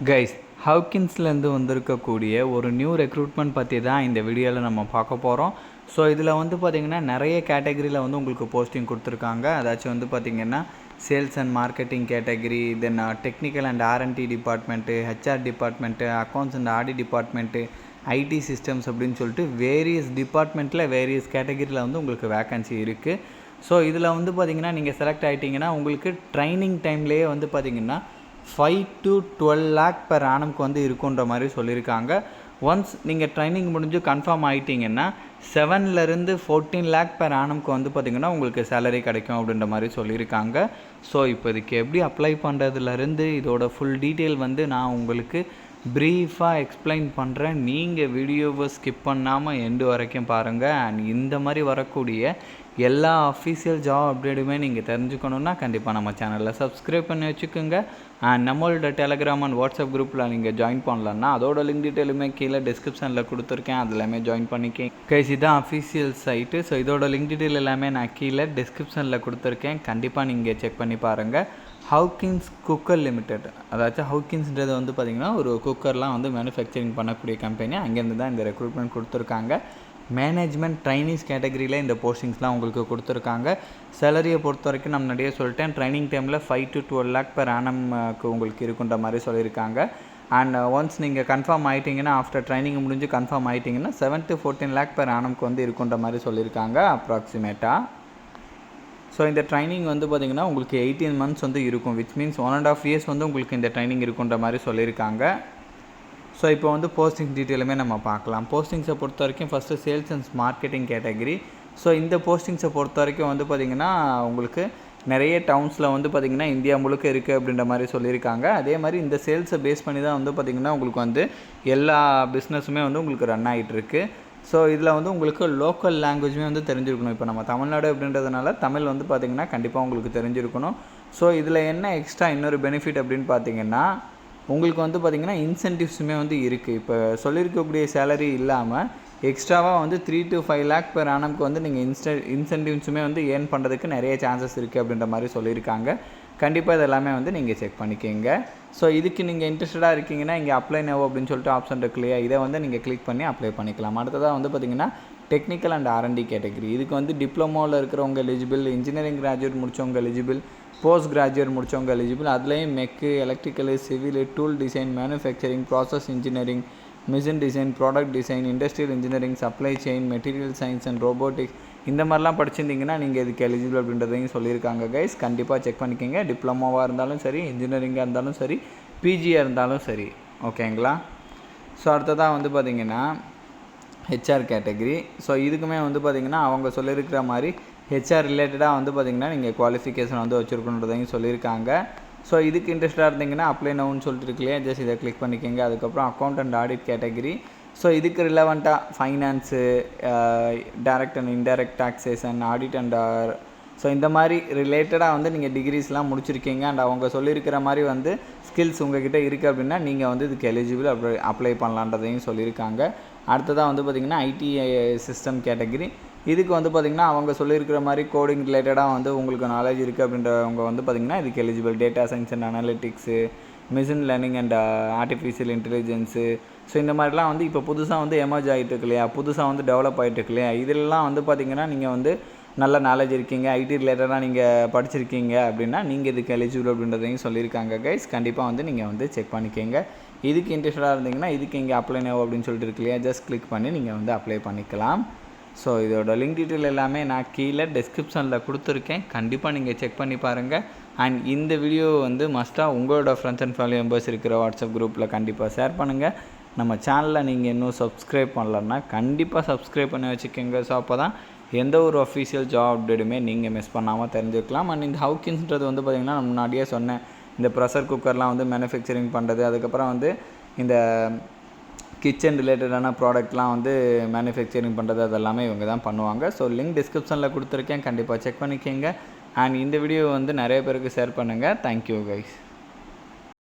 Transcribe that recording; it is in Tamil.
கைஸ், ஹவுக்கின்ஸ்லேருந்து வந்திருக்கக்கூடிய ஒரு நியூ ரெக்ரூட்மெண்ட் பற்றி தான் இந்த வீடியோவில் நம்ம பார்க்க போகிறோம். ஸோ இதில் வந்து பார்த்திங்கன்னா நிறைய கேட்டகரியில் வந்து உங்களுக்கு போஸ்டிங் கொடுத்துருக்காங்க. அதாச்சும் வந்து பார்த்திங்கன்னா sales and marketing category, then technical and R&D department, HR department, accounts and Aadi department, ID systems அப்படின்னு சொல்லிட்டு வேரியஸ் டிபார்ட்மெண்ட்டில் வேரியஸ் கேட்டகரியில் வந்து உங்களுக்கு வேக்கன்சி இருக்குது. ஸோ இதில் வந்து பார்த்திங்கன்னா நீங்கள் செலக்ட் ஆகிட்டிங்கன்னா உங்களுக்கு ட்ரைனிங் டைம்லேயே வந்து பார்த்திங்கன்னா 5 to 12 lakh per annum வந்து இருக்குன்ற மாதிரி சொல்லியிருக்காங்க. ஒன்ஸ் நீங்கள் ட்ரைனிங் முடிஞ்சு கன்ஃபார்ம் ஆகிட்டிங்கன்னா 7லேருந்து 14 lakh per annum வந்து பார்த்திங்கன்னா உங்களுக்கு சேலரி கிடைக்கும் அப்படின்ற மாதிரி சொல்லியிருக்காங்க. ஸோ இப்போ இதுக்கு எப்படி அப்ளை பண்ணுறதுலேருந்து இதோட ஃபுல் டீட்டெயில் வந்து நான் உங்களுக்கு ப்ரீஃபாக எக்ஸ்பிளைன் பண்ணுறேன். நீங்கள் வீடியோவை ஸ்கிப் பண்ணாமல் எண்டு வரைக்கும் பாருங்கள். அண்ட் இந்த மாதிரி வரக்கூடிய எல்லா அஃபீஷியல் ஜாப் அப்டேட்டுமே நீங்கள் தெரிஞ்சுக்கணுன்னா கண்டிப்பாக நம்ம சேனலில் சப்ஸ்கிரைப் பண்ணி வச்சுக்கோங்க. அண்ட் நம்மளோட டெலகிராம் அண்ட் வாட்ஸ்அப் குரூப்பில் நீங்கள் ஜாயின் பண்ணலன்னா அதோட லிங்க் டீட்டெயிலுமே கீழே டிஸ்கிரிப்ஷனில் கொடுத்துருக்கேன். அது எல்லாமே ஜாயின் பண்ணிக்கேன். கைஸ், இதுதான் அஃபீஷியல் சைட்டு. ஸோ இதோட லிங்க் டீட்டெயில் எல்லாமே நான் கீழே டிஸ்கிரிப்ஷனில் கொடுத்துருக்கேன். கண்டிப்பாக நீங்கள் செக் பண்ணி பாருங்கள். ஹவுக்கின்ஸ் குக்கர் லிமிடெட், அதாச்சும் ஹவுக்கின்ஸ்ன்றது வந்து பார்த்திங்கன்னா ஒரு குக்கர்லாம் வந்து மேனுஃபேக்சரிங் பண்ணக்கூடிய கம்பெனி. அங்கேருந்து தான் இந்த ரெக்ரூட்மெண்ட் கொடுத்துருக்காங்க. மேனேஜ்மெண்ட் ட்ரைனிஸ் கேட்டகரியில் இந்த போஸ்டிங்ஸ்லாம் உங்களுக்கு கொடுத்துருக்காங்க. சேலரியை பொறுத்த வரைக்கும் நான் முன்னாடியே சொல்லிட்டேன், ட்ரைனிங் டைமில் 5 to 12 lakh per annum உங்களுக்கு இருக்குன்ற மாதிரி சொல்லியிருக்காங்க. அண்ட் ஒன்ஸ் நீங்கள் கன்ஃபார்ம் ஆகிட்டிங்கன்னா, ஆஃப்டர் ட்ரைனிங் முடிஞ்சு confirm ஆகிட்டிங்கன்னா 7 to 14 lakh per annum வந்து இருக்குன்ற மாதிரி சொல்லியிருக்காங்க அப்ராக்சிமேட்டாக. ஸோ இந்த ட்ரைனிங் வந்து பார்த்திங்கன்னா உங்களுக்கு 18 months வந்து இருக்கும். விச் மீன்ஸ் 1.5 years வந்து உங்களுக்கு இந்த ட்ரைனிங் இருக்குன்ற மாதிரி சொல்லியிருக்காங்க. ஸோ இப்போ வந்து போஸ்டிங் டீட்டெயிலுமே நம்ம பார்க்கலாம். போஸ்டிங்ஸை பொறுத்த வரைக்கும் first sales and marketing category. So இந்த போஸ்டிங்ஸை பொறுத்த வரைக்கும் வந்து பார்த்திங்கன்னா உங்களுக்கு நிறைய டவுன்ஸில் வந்து பார்த்திங்கன்னா இந்தியா முழுக்க இருக்குது அப்படின்ற மாதிரி சொல்லியிருக்காங்க. அதே மாதிரி இந்த சேல்ஸை பேஸ் பண்ணி தான் வந்து பார்த்திங்கன்னா உங்களுக்கு வந்து எல்லா பிஸ்னஸுமே வந்து உங்களுக்கு ரன் ஆகிட்டுருக்கு. ஸோ இதில் வந்து உங்களுக்கு லோக்கல் லாங்குவேஜுமே வந்து தெரிஞ்சிருக்கணும். இப்போ நம்ம தமிழ்நாடு அப்படின்றதுனால தமிழ் வந்து பார்த்திங்கன்னா கண்டிப்பாக உங்களுக்கு தெரிஞ்சிருக்கணும். ஸோ இதில் என்ன எக்ஸ்ட்ரா இன்னொரு பெனிஃபிட் அப்படின்னு பார்த்திங்கன்னா உங்களுக்கு வந்து பார்த்திங்கன்னா இன்சென்டிவ்ஸுமே வந்து இருக்குது. இப்போ சொல்லியிருக்கக்கூடிய சேலரி இல்லாமல் எக்ஸ்ட்ராவாக வந்து 3 to 5 lakh per annum வந்து நீங்கள் இன்சென்டிவ்ஸுமே வந்து ஏர்ன் பண்ணுறதுக்கு நிறைய சான்சஸ் இருக்குது அப்படின்ற மாதிரி சொல்லியிருக்காங்க. கண்டிப்பாக இதெல்லாமே வந்து நீங்கள் செக் பண்ணிக்கோங்க. ஸோ இதுக்கு நீங்கள் இன்ட்ரெஸ்டடாக இருக்கீங்கன்னா இங்கே அப்ளை நவ் அப்படின்னு சொல்லிட்டு ஆப்ஷன் இருக்கு இல்லையா, இதை வந்து நீங்கள் கிளிக் பண்ணி அப்ளை பண்ணிக்கலாம். அடுத்ததாக வந்து பார்த்திங்கன்னா டெக்னிக்கல் அண்ட் ஆர்என்டி கேட்டகரி. இதுக்கு வந்து டிப்ளமோவில் இருக்கிறவங்க எலிஜிபிள், இன்ஜினியரிங் கிராஜுவேட் முடித்தவங்க எலிஜிபிள், போஸ்ட் கிராஜுவேட் முடித்தவங்க எலிஜிபிள். அதுலேயும் mech, electrical, civil, tool design, manufacturing, process engineering, machine design, product design, industrial engineering, supply chain, material science and robotics இந்த மாதிரிலாம் படிச்சிருந்தீங்கன்னா நீங்கள் இதுக்கு எலிஜிபிள் அப்படின்றதையும் சொல்லியிருக்காங்க. கைஸ், கண்டிப்பாக செக் பண்ணிக்கோங்க. டிப்ளமோவாக இருந்தாலும் சரி, இன்ஜினியரிங்காக இருந்தாலும் சரி, பிஜியாக இருந்தாலும் சரி, ஓகேங்களா. ஸோ அடுத்ததாக வந்து பார்த்திங்கன்னா ஹெச்ஆர் கேட்டகரி. ஸோ இதுக்குமே வந்து பார்த்திங்கன்னா அவங்க சொல்லியிருக்கிற மாதிரி ஹெச்ஆர் ரிலேட்டடாக வந்து பார்த்திங்கன்னா நீங்கள் குவாலிஃபிகேஷன் வந்து வச்சுருக்கணுன்றதையும் சொல்லியிருக்காங்க. ஸோ இதுக்கு இன்ட்ரெஸ்ட்டாக இருந்தீங்கன்னா அப்ளை நவுன்னு சொல்லிட்டு இருக்குல்லையா, ஜஸ்ட் இதை கிளிக் பண்ணிக்கோங்க. அதுக்கப்புறம் account and audit category. So இதுக்கு ரிலவெண்ட்டாக finance, direct and indirect taxation, audit and so இந்த மாதிரி ரிலேட்டடாக வந்து நீங்கள் டிகிரிஸ்லாம் முடிச்சிருக்கீங்க அண்ட் அவங்க சொல்லியிருக்கிற மாதிரி வந்து ஸ்கில்ஸ் உங்கள்கிட்ட இருக்குது அப்படின்னா நீங்கள் வந்து இதுக்கு எலிஜிபிள் அப்ளை பண்ணலான்றதையும் சொல்லியிருக்காங்க. அடுத்ததாக வந்து பார்த்திங்கன்னா ஐடி சிஸ்டம் கேட்டகரி. இதுக்கு வந்து பார்த்திங்கன்னா அவங்க சொல்லியிருக்கிற மாதிரி கோடிங் ரிலேட்டடாக வந்து உங்களுக்கு நாலேஜ் இருக்குது அப்படின்றவங்க வந்து பார்த்திங்கன்னா இதுக்கு eligible. Data science and analytics, machine learning and artificial intelligence, so இந்த மாதிரிலாம் வந்து இப்போ புதுசாக வந்து எமர்ஜ் ஆகிட்டு இருக்கு இல்லையா, புதுசாக வந்து டெவலப் ஆகிட்டு இருக்கு இல்லையா, இதெல்லாம் வந்து பார்த்திங்கன்னா நீங்கள் வந்து நல்ல நாலேஜ் இருக்கீங்க, ஐடி ரிலேட்டடாக நீங்கள் படிச்சிருக்கீங்க அப்படின்னா நீங்கள் இதுக்கு எலிஜிபிள் அப்படின்றதையும் சொல்லியிருக்காங்க. கைஸ், கண்டிப்பாக வந்து நீங்கள் வந்து செக் பண்ணிக்கோங்க. இதுக்கு இன்ட்ரெஸ்டாக இருந்தீங்கன்னா இதுக்கு இங்கே அப்ளை நவ் அப்படின்னு சொல்லிட்டு இருக்கு இல்லையா, ஜஸ்ட் கிளிக் பண்ணி நீங்கள் வந்து அப்ளை பண்ணிக்கலாம். ஸோ இதோட லிங்க் டீட்டெயில் எல்லாமே நான் கீழே டிஸ்கிரிப்ஷனில் கொடுத்துருக்கேன். கண்டிப்பாக நீங்கள் செக் பண்ணி பாருங்கள். அண்ட் இந்த வீடியோ வந்து மஸ்ட்டாக உங்களோட ஃப்ரெண்ட்ஸ் அண்ட் ஃபேமிலி மெம்பர்ஸ் இருக்கிற வாட்ஸ்அப் குரூப்பில் கண்டிப்பாக ஷேர் பண்ணுங்கள். நம்ம சேனலில் நீங்கள் இன்னும் சப்ஸ்கிரைப் பண்ணலன்னா கண்டிப்பாக சப்ஸ்கிரைப் பண்ணி வச்சுக்கோங்க. ஸோ அப்போ தான் எந்த ஒரு அஃபீஷியல் ஜாப் அப்டேட்டுமே நீங்கள் மிஸ் பண்ணாமல் தெரிஞ்சுக்கலாம். அண்ட் இந்த ஹவுக்கின்ஸ்ன்றது வந்து பார்த்திங்கன்னா நான் முன்னாடியே சொன்னேன், இந்த ப்ரெஷர் குக்கர்லாம் வந்து மேனுஃபேக்சரிங் பண்ணுறது, அதுக்கப்புறம் வந்து இந்த கிச்சன் ரிலேட்டடான ப்ராடக்ட்லாம் வந்து மேனுஃபேக்சரிங் பண்ணுறது, அதெல்லாமே இவங்க தான் பண்ணுவாங்க. ஸோ லிங்க் டிஸ்கிரிப்ஷனில் கொடுத்துருக்கேன், கண்டிப்பாக செக் பண்ணிக்கோங்க. அண்ட் இந்த வீடியோ வந்து நிறைய பேருக்கு ஷேர் பண்ணுங்கள். Thank you guys.